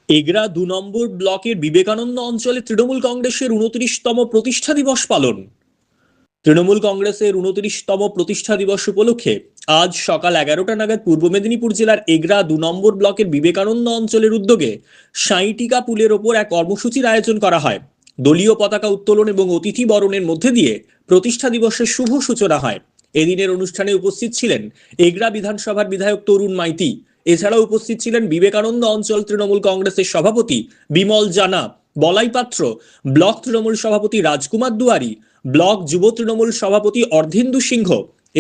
এগরা ২ নম্বর ব্লকের বিবেকানন্দ অঞ্চলে তৃণমূল কংগ্রেসের ২৯তম প্রতিষ্ঠা দিবস পালন। তৃণমূল কংগ্রেসের ২৯তম প্রতিষ্ঠা দিবস উপলক্ষে আজ সকাল ১১টা নাগাদ পূর্ব মেদিনীপুর জেলার এগরা ২ নম্বর ব্লকের বিবেকানন্দ অঞ্চলের উদ্যোগে সাঁইটিকা পুলের ওপর এক কর্মসূচির আয়োজন করা হয়। দলীয় পতাকা উত্তোলন এবং অতিথি বরণের মধ্যে দিয়ে প্রতিষ্ঠা দিবসের শুভ সূচনা হয়। এদিনের অনুষ্ঠানে উপস্থিত ছিলেন এগরা বিধানসভার বিধায়ক তরুণ মাইতি। এছাড়াও উপস্থিত ছিলেন বিবেকানন্দ অঞ্চল তৃণমূল কংগ্রেসের সভাপতি বিমল জানা, বলাই পাত্র, ব্লক তৃণমূল সভাপতি রাজকুমার দুয়ারি, ব্লক যুব তৃণমূল সভাপতি অর্ধেন্দু সিংহ,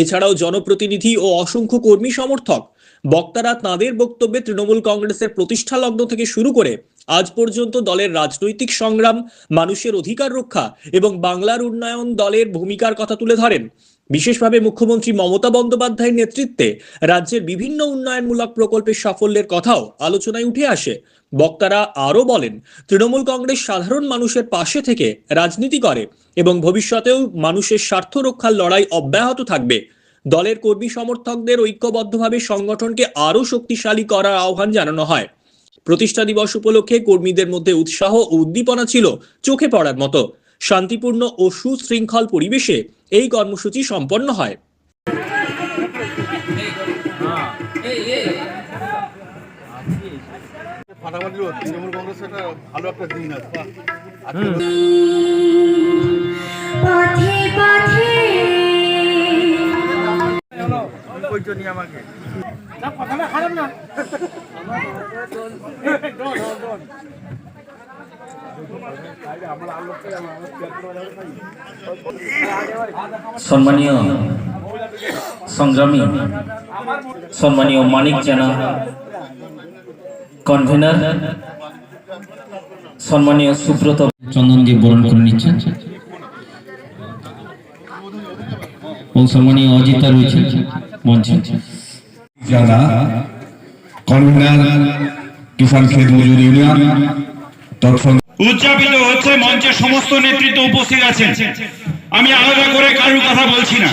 এছাড়াও জনপ্রতিনিধি ও অসংখ্য কর্মী সমর্থক। বক্তারা তাঁদের বক্তব্যে তৃণমূল কংগ্রেসের প্রতিষ্ঠা লগ্ন থেকে শুরু করে আজ পর্যন্ত দলের রাজনৈতিক সংগ্রাম, মানুষের অধিকার রক্ষা এবং বাংলার উন্নয়ন দলের ভূমিকার কথা তুলে ধরেন। বিশেষভাবে মুখ্যমন্ত্রী মমতা বন্দ্যোপাধ্যায়ের নেতৃত্বে রাজ্যের বিভিন্ন উন্নয়নমূলক প্রকল্পের সাফল্যের কথাও আলোচনায় উঠে আসে। বক্তারা আরও বলেন, তৃণমূল কংগ্রেস সাধারণ মানুষের পাশে থেকে রাজনীতি করে এবং ভবিষ্যতেও মানুষের স্বার্থ রক্ষার লড়াই অব্যাহত থাকবে। দলের কর্মী সমর্থকদের ঐক্যবদ্ধভাবে সংগঠনকে আরও শক্তিশালী করার আহ্বান জানানো হয়। প্রতিষ্ঠা দিবস উপলক্ষে কর্মীদের মধ্যে উৎসাহ ও উদ্দীপনা ছিল চোখে পড়ার মতো। শান্তিপূর্ণ ও সুশৃঙ্খল পরিবেশে এই কর্মসূচি সম্পন্ন হয়। তৃণমূল কংগ্রেস একটা ভালো একটা দিন আছে। সম্মানীয় সংগ্রামী, সম্মানীয় মানিক জানা কনভেনার, সম্মানীয় সুব্রত চন্দন দিয়ে বরণ করে নিচ্ছেন ও সম্মানীয় অজিতা রয়েছে মঞ্চে। জানা কনভেনার কিষাণ খেত মজুর ইউনিয়ন উদযাপিত হচ্ছে। মঞ্চে সমস্ত নেতৃত্ব উপস্থিত আছেন। আমি আলাদা করে কারোর কথা বলছি না।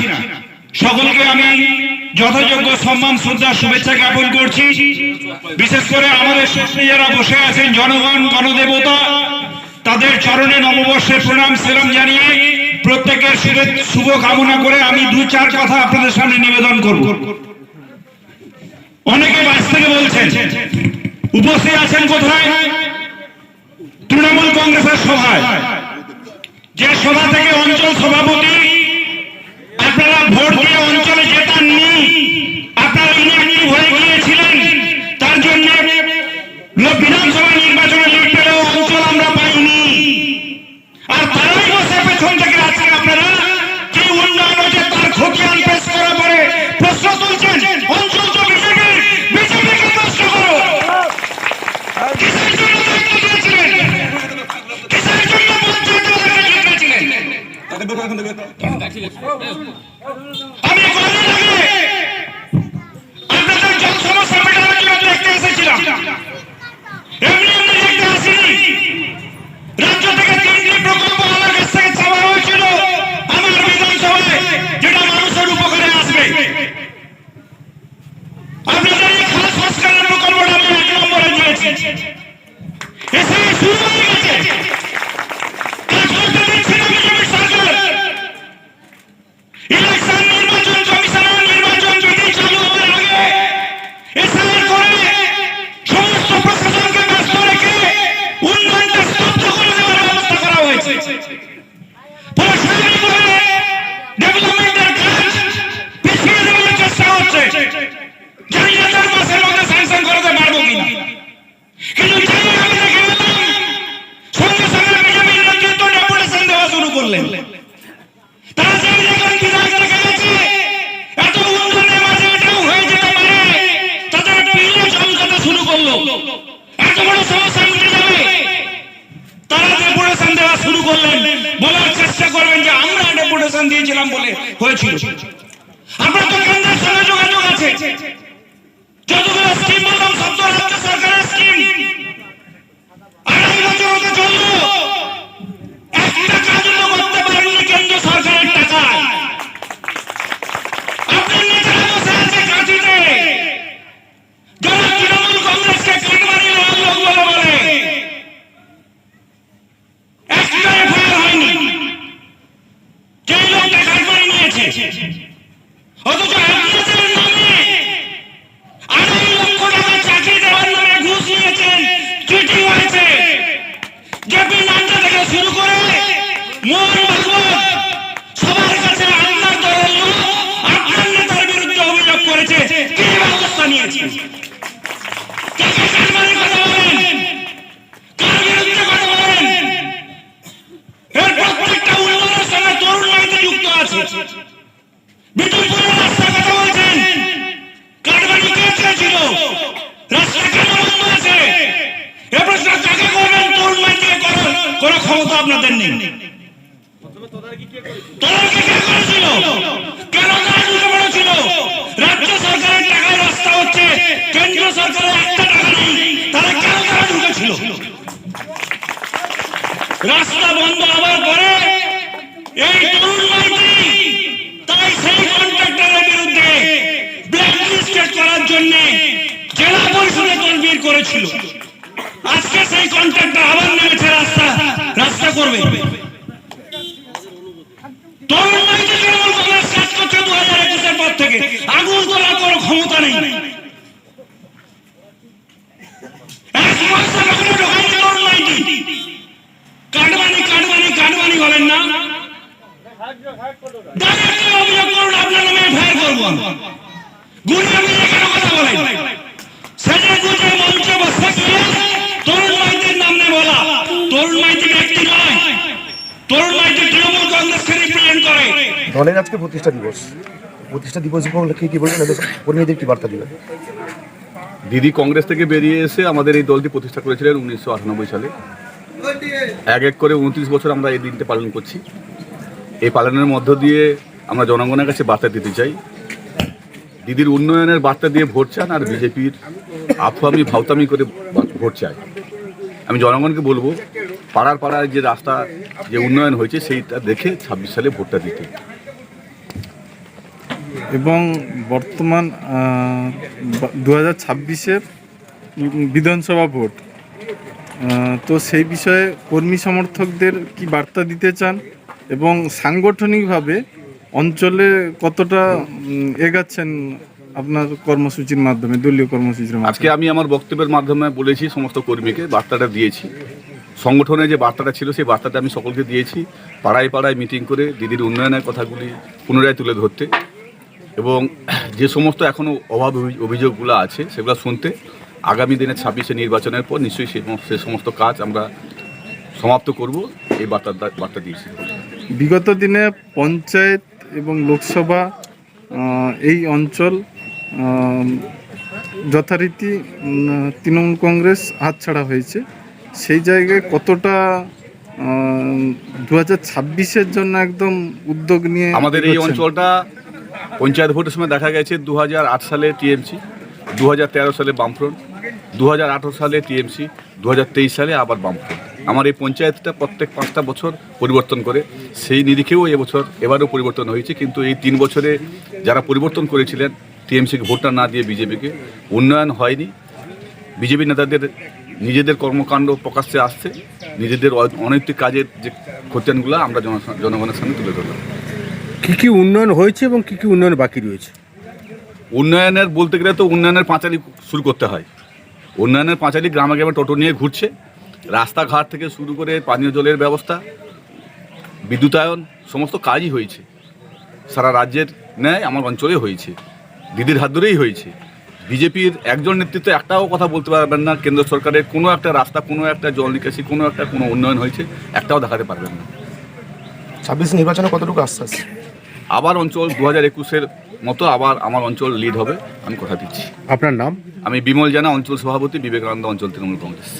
সকলকে আমি যথাযোগ্য সম্মান, শ্রদ্ধা, শুভেচ্ছা জ্ঞাপন করছি। বিশেষ করে আমাদের সামনে যারা বসে আছেন জনগণ, গণদেবতা, তাদের চরণে নববর্ষের প্রণাম সেলাম জানিয়ে প্রত্যেকের শুভ কামনা করে আমি ২-৪ কথা আপনাদের সামনে নিবেদন করব। অনেকে বাস থেকে বলছেন, উপস্থিত আছেন কোথায়? তৃণমূল কংগ্রেসের সভায়, যে সভা থেকে অঞ্চল সভাপতি আপনারা ভোট দিয়ে অঞ্চলে জেতাননি, আপনারা ইনঅ্যাক্টিভ হয়ে গিয়েছিলেন। তার জন্য বিধানসভা নির্বাচনে লিড পেলেও অঞ্চল আমরা পাইনি। আর তারাই বসে পেছন থেকে আজকে আপনারা কি উন্নয়ন হচ্ছে তার খতিয়ান পেশ করার পরে প্রশ্ন তুলছেন, অঞ্চল তো বিজেপিকে নষ্ট করো। কিসের জন্য দায়িত্ব দিয়েছিলেন? কিসের জন্য মন্ত্রিত্ব জিতেছিলেন? আমি কদিন আগে আপনাদের জল সমস্যা মেটানোর জন্য দেখতে এসেছিলাম। এমনি এমনি দেখতে আসিনি। রাজ্য থেকে ৩টি প্রকল্প আমার কাছ থেকে চাওয়া হয়েছিল আমার বিধানসভায়, যেটা মানুষের উপকারে আসবে। আপনাদের এই খাল সংস্কারের প্রকল্পটা আমি ১ নম্বরে দিয়েছি। এসে শুরু হয়ে গেছে। ইলেকশন নির্বাচন, কমিশনার নির্বাচন যদি চালু হওয়ার আগে এসআইআর করে সমস্ত প্রশাসনকে ব্যস্ত রেখে উন্নয়নটা স্তব্ধ করে দেওয়ার ব্যবস্থা করা হয়েছে। ডেভেলপমেন্টের কাজ পিছিয়ে দেওয়ার চেষ্টা হচ্ছে। জানি না ৪ মাসের মধ্যে স্যাংশন করাতে পারবো কিনা, কিন্তু আমি দেখে গেলাম সঙ্গে সঙ্গে বিজেপির নেতৃত্ব ডেপুটেশন দেওয়া শুরু করলেন। তারা যে দেখলেন বিধায়ক রেখে গেছে, এত উন্নয়নের মাঝে এটাও হয়ে যেতে পারে, তাদের পিলে চমকাতে শুরু করলো। এত বড় সমস্যা মিটে যাবে, তারা ডেপুটেশন দেওয়া শুরু করলেন। বলার চেষ্টা করবেন যে আমরা ডেপুটেশন দিয়েছিলাম বলে হয়েছিল। আপনার তো কেন্দ্রের সঙ্গে যোগাযোগ আছে। যতগুলো স্কিম বললাম সব তো রাজ্য সরকারের স্কিম। ২.৫ বছর হতে চললো, একটা কাজও করতে পারেননি কেন্দ্র সরকারের টাকায়। আপনি নিজেরা বসে আছে কাঁচিতে, যারা তৃণমূল কংগ্রেসকে কাটমারি লোক বলে বলে কাকে কাটমানির কথা বলেন, কার বিরুদ্ধে কথা বলেন? এর প্রত্যেকটা উন্নয়নের সঙ্গে তরুণ মাইতি যুক্ত আছে। বিটুলপুরের রাস্তার কথা বলছেন, কাটমানি কে চেয়েছিল? রাস্তা কেন বন্ধ আছে? এ প্রশ্ন কাকে করবেন? তরুণ মাইতিকে করার কোনো ক্ষমতা আপনাদের নেই। তদারকি কে করেছিল? কেন তারা ঢুকে পড়েছিল? রাজ্য সরকারের টাকায় রাস্তা হচ্ছে, কেন্দ্র সরকারের একটা টাকা নেই, তারা কেন তারা ঢুকেছিল? রাস্তা বন্ধ হওয়ার পরে এই তরুণ মাইতি তাই সেই কন্ট্রাক্টরের বিরুদ্ধে ব্ল্যাকলিস্টেড করার জন্য জেলা পরিষদে তদবির করেছিল। আজকে সেই কন্ট্রাক্টর আবার নেমেছে রাস্তা করবে। তরুণ মাইতি তৃণমূল কংগ্রেস কাজ করছে 2021-এর পর থেকে, আগুন তোলার কোনো ক্ষমতা নেই। এক মাস এখনো ঢোকায়নি তরুণ মাইতি। কাটমানি বলেন না, ডাইরেক্টলি অভিযোগ করুন, আপনার নামে এফআইআর করবো। গুলিয়ে মিলে কেন কথা বলেন? সেটা গুজে মঞ্চে বসে গিয়ে তরুণ মাইতির নাম নিয়ে বলা। তরুণ মাইতি ব্যক্তি নয়, তরুণ মাইতি তৃণমূল কংগ্রেসকে রিপ্রেজেন্ট করে। দলের আজকে প্রতিষ্ঠা দিবস উপলক্ষে কি বলবেন, কর্মীদের কি বার্তা দিবেন? দিদি কংগ্রেস থেকে বেরিয়ে এসে আমাদের এই দলটি প্রতিষ্ঠা করেছিলেন 1998 সালে। এক করে 29 বছর আমরা এই দিনটা পালন করছি। এই পালনের মধ্য দিয়ে আমরা জনগণের কাছে বার্তা দিতে চাই, দিদির উন্নয়নের বার্তা দিয়ে ভোট চান, আর বিজেপির আফামি ভাওতামি করে ভোট চায়। আমি জনগণকে বলবো, পাড়ায় যে রাস্তা যে উন্নয়ন হয়েছে সেইটা দেখে 26 সালে ভোটটা দিতে। এবং বর্তমান 2026-এর বিধানসভা ভোট, তো সেই বিষয়ে কর্মী সমর্থকদের কি বার্তা দিতে চান এবং সাংগঠনিকভাবে অঞ্চলে কতটা এগাচ্ছেন আপনার কর্মসূচির মাধ্যমে, দলীয় কর্মসূচির মাধ্যমে? আজকে আমি আমার বক্তব্যের মাধ্যমে বলেছি, সমস্ত কর্মীকে বার্তাটা দিয়েছি। সংগঠনে যে বার্তাটা ছিল সেই বার্তাটা আমি সকলকে দিয়েছি, পাড়ায় মিটিং করে দিদির উন্নয়নের কথাগুলি পুনরায় তুলে ধরতে এবং যে সমস্ত এখনও অভাব অভিযোগগুলো আছে সেগুলো শুনতে। আগামী দিনে 26-এ নির্বাচনের পর নিশ্চয়ই সে সমস্ত কাজ আমরা সমাপ্ত করব, এই বার্তা দিয়েছি। বিগত দিনে পঞ্চায়েত এবং লোকসভা এই অঞ্চল যথারীতি তৃণমূল কংগ্রেস হাতছাড়া হয়েছে, সেই জায়গায় কতটা 2026-এর জন্য একদম উদ্যোগ নিয়ে আমাদের এই অঞ্চলটা পঞ্চায়েত ভোটের সময় দেখা গেছে 2008 সালে টিএমসি, 2013 সালে বামফ্রন্ট, 2018 সালে টিএমসি, 2023 সালে আবার বামফ্রন্ট। আমার এই পঞ্চায়েতটা প্রত্যেক 5টা বছর পরিবর্তন করে, সেই নিরিখেও এবারও পরিবর্তন হয়েছে। কিন্তু এই 3 বছরে যারা পরিবর্তন করেছিলেন টিএমসিকে ভোটটা না দিয়ে বিজেপিকে, উন্নয়ন হয়নি। বিজেপি নেতাদের নিজেদের কর্মকাণ্ড প্রকাশ্যে আসছে, নিজেদের অনৈতিক কাজের যে খতিয়ানগুলো আমরা জনগণের সামনে তুলে ধরলাম। কি উন্নয়ন হয়েছে এবং কি উন্নয়ন বাকি রয়েছে? উন্নয়নের বলতে গেলে তো উন্নয়নের পাঁচালি শুরু করতে হয়। উন্নয়নের পাঁচালি গ্রামে গ্রামে টোটো নিয়ে ঘুরছে, রাস্তাঘাট থেকে শুরু করে পানীয় জলের ব্যবস্থা, বিদ্যুতায়ন, সমস্ত কাজই হয়েছে। সারা রাজ্যের ন্যায় আমার অঞ্চলে হয়েছে, দিদির হাত ধরেই হয়েছে। বিজেপির একজন নেতৃত্বে একটাও কথা বলতে পারবেন না কেন্দ্র সরকারের কোনো একটা রাস্তা, কোনো একটা জল নিকাশি, কোনো উন্নয়ন হয়েছে একটাও দেখাতে পারবেন না। 26 নির্বাচনে কতটুকু আশ্বাস? আবার অঞ্চল 2021-এর মতো আবার আমার অঞ্চল লিড হবে, আমি কথা দিচ্ছি। আপনার নাম? আমি বিমল জানা, অঞ্চল সভাপতি, বিবেকানন্দ অঞ্চল তৃণমূল কংগ্রেস।